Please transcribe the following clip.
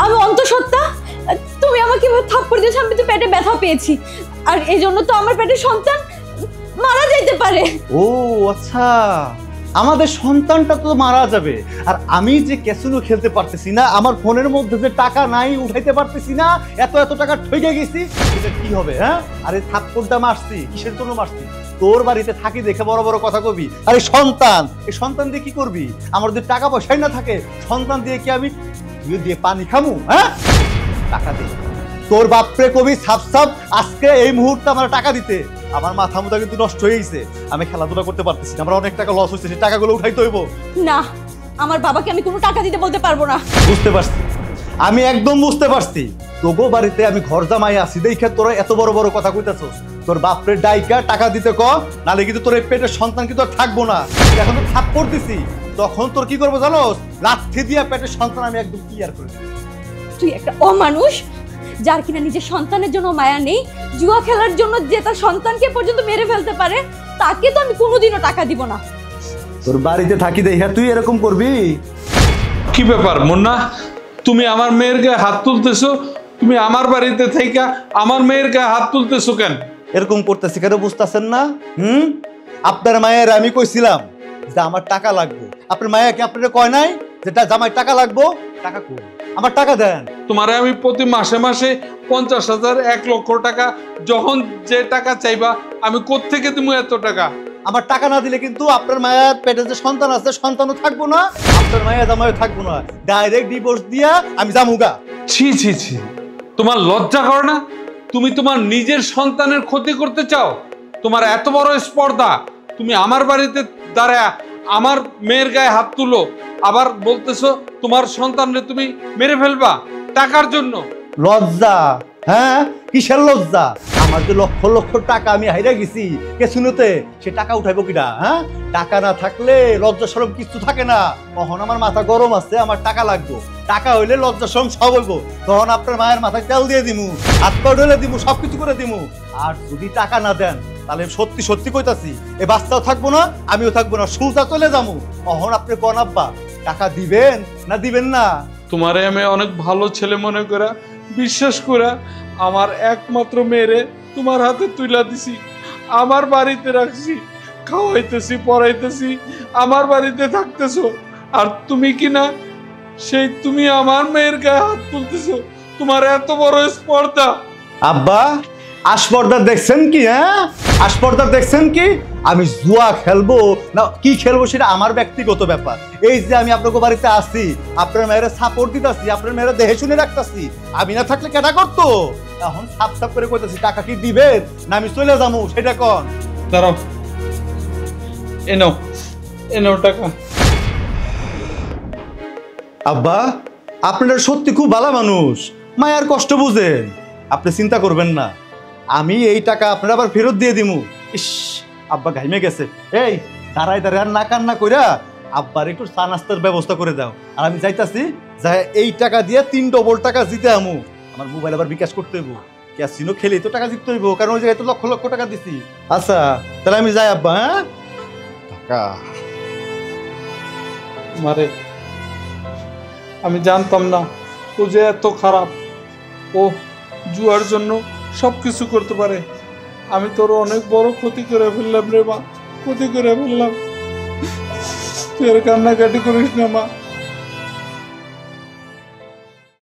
আমি অন্তঃসত্ত্বা, তুমি আমাকে কিভাবে থাপ্পড় দিয়েছো? আমি তো পেটে ব্যথা পেয়েছি, আর এই জন্য তো আমার পেটের সন্তান মারা যেতে পারে। ও আচ্ছা, আমাদের সন্তানটা তো মারা যাবে, আর আমি যে ক্যাসিনো খেলতে পারতেছি না, আমার ফোনের মধ্যে যে টাকা নাই উঠাইতে পারতেছি না, এত এত টাকা ঠকে গেছি, এটা কি হবে? হ্যাঁ, আরে থাপ্পড়টা মারছি কিসের জন্য মারছি? তোর বাড়িতে থাকি দেখে বড় বড় কথা কবি। আরে সন্তান, এই সন্তান দিয়ে কি করবি? আমার যদি টাকা পয়সাই না থাকে, সন্তান দিয়ে কি আমি দিয়ে পানি খামু? হ্যাঁ, টাকা দে। তোর বাপরে কবি সাপ সাপ আজকে এই মুহূর্তে আমার টাকা দিতে। আমার মাথা মুথা কিন্তু নষ্ট হয়ে গেছে, আমি খেলাধুলা করতে পারতেছি না, আমার অনেক টাকা লস হয়েছে, সেই টাকাগুলো উঠাইতে হইব। না, আমার বাবাকে আমি কোনো টাকা দিতে বলতে পারবো না। বুঝতে পারছি, আমি একদম বুঝতে পারছি। তোগো বাড়িতে আমি ঘর জামাই আছি দেখে তোরা এত বড় বড় কথা কইতাছস। তোর বাপরে ডাইকা টাকা দিতে ক, নালে কিন্তু তোর এই পেটের সন্তান কিন্তু আর থাকবো না। এখন তো থাপ্পড় দিছি, তখন তোর কি করবো জানোস? লাথি দিয়া পেটের সন্তান আমি একদম ক্লিয়ার করে দেব। তুই একটা অমানুষ, যার কিনা নিজের সন্তানের জন্য মায়া নেই, জুয়া খেলার জন্য যে তার সন্তানকে পর্যন্ত মেরে ফেলতে পারে, তাকে তো আমি কোনোদিনও টাকা দিব না। তোর বাড়িতে থাকি দেখা তুই এরকম করবি? কি ব্যাপার মুন্না, তুমি আমার মেয়ের গায়ে হাত তুলতেছো? তুমি আমার বাড়িতে থেকে আমার মেয়ের গায়ে হাত তুলতেছো কেন? এরকম করতেছি কেন বুঝতেছেন না? আপনার মায়ের আমি কইছিলাম যে আমার টাকা লাগবে, আপনার মায়া কি আপনার কয় নাই যেটা জামাই টাকা লাগবো? টাকা কই? আমার টাকা দেন। তোমারে আমি প্রতি মাসে মাসে 50,000 1 লক্ষ টাকা, যখন যে টাকা চাইবা আমি কোত্থেকে দিব এত টাকা? আমার টাকা না দিলে কিন্তু আপনার মায়ের পেটে যে সন্তান আছে, সন্তানও থাকবো না, আপনার মায়া জামাইও থাকবো না, ডাইরেক্ট ডিভোর্স দিয়া আমি জামুগা। ছি ছি ছি, তোমার লজ্জা করে না? তুমি তোমার নিজের সন্তানের ক্ষতি করতে চাও? তোমার এত বড় স্পর্ধা, তুমি আমার বাড়িতে দাঁড়ায় আমার মেয়ের গায়ে হাত তুলো, আবার বলতেছো তোমার সন্তানরে তুমি মেরে ফেলবা টাকার জন্য? লজ্জা? হ্যাঁ, কিসের লজ্জা? আমার যে লক্ষ লক্ষ টাকা আমি হাইরা গেছি কেসিনোতে, সে টাকা উঠাইবো কিনা? হ্যাঁ, টাকা না থাকলে লজ্জা শরম কিছু থাকে না। তখন আমার মাথা গরম আছে, আমার টাকা লাগবে, টাকা হইলে লজ্জা শরম সব হইবো, তখন আপনার মায়ের মাথায় তেল দিয়ে দিমু, হাত পা ঢেলে দিমু, সবকিছু করে দিমু। আর যদি টাকা না দেন, তাহলে সত্যি সত্যি কইতাছি, এই বাচ্চাও থাকবো না, আমিও থাকবো না, সুজা চলে যাবো। তখন আপনি কোন আব্বা টাকা দিবেন না দিবেন না? তোমারে আমি অনেক ভালো ছেলে মনে করা, বিশ্বাস করা আমার একমাত্র মেয়েরে তোমার হাতে তুইলা দিছি, আমার বাড়িতে রাখছি, খাওয়াইতেছি, পড়াইতেছি, আমার বাড়িতে থাকতেছো, আর তুমি কি না সেই তুমি আমার মেয়ের গায়ে হাত তুলতেছো? তোমার এত বড় স্পর্ধা! আব্বা, আসপর্দা দেখছেন কি? হ্যাঁ, আসপর্দা দেখছেন কি? আমি জুয়া খেলবো না কি খেলবো সেটা আমার ব্যক্তিগত ব্যাপার। এই যে আমি আপনাকে বাড়িতে আসছি, আপনার মেয়েরা সাপোর্ট দিতেছি, আপনার মেয়েরা দেখে শুনে রাখতেছি, আমি না থাকলে কেটা করতো? এখন সাপ সাপ করে কইতাছি, টাকা কি দিবেন না আমি চলে যাবো সেটা কন। দাঁড়াও, এনো এনো টাকা। আব্বা, আপনারা সত্যি খুব ভালো মানুষ, মায়ের কষ্ট বুঝেন, আপনি চিন্তা করবেন না, আমি এই টাকা আপনারা আবার ফেরত দিয়ে দিমু। ইস, আব্বা ঘাইমে গেছে। এই দাঁড়ায় দাঁড়ায় আর না কান্না কইরা আব্বার একটু চা নাস্তার ব্যবস্থা করে দাও, আর আমি যাইতাছি, যাই এই টাকা দিয়ে 3 ডবল টাকা জিতে আমু। আমার মোবাইল আবার বিকাশ করতে হইব, ক্যাসিনো খেলে তো টাকা জিততে হইব, কারণ ওই জায়গায় তো লক্ষ লক্ষ টাকা দিছি। আচ্ছা তাহলে আমি যাই আব্বা। হ্যাঁ, টাকা মারে আমি জানতাম না ও যে এত খারাপ, ও জুয়ার জন্য সবকিছু করতে পারে। আমি তোর অনেক বড় ক্ষতি করে ফেললাম রে মা, ক্ষতি করে ফেললাম। তুই আর কান্নাকাটি করিস না মা।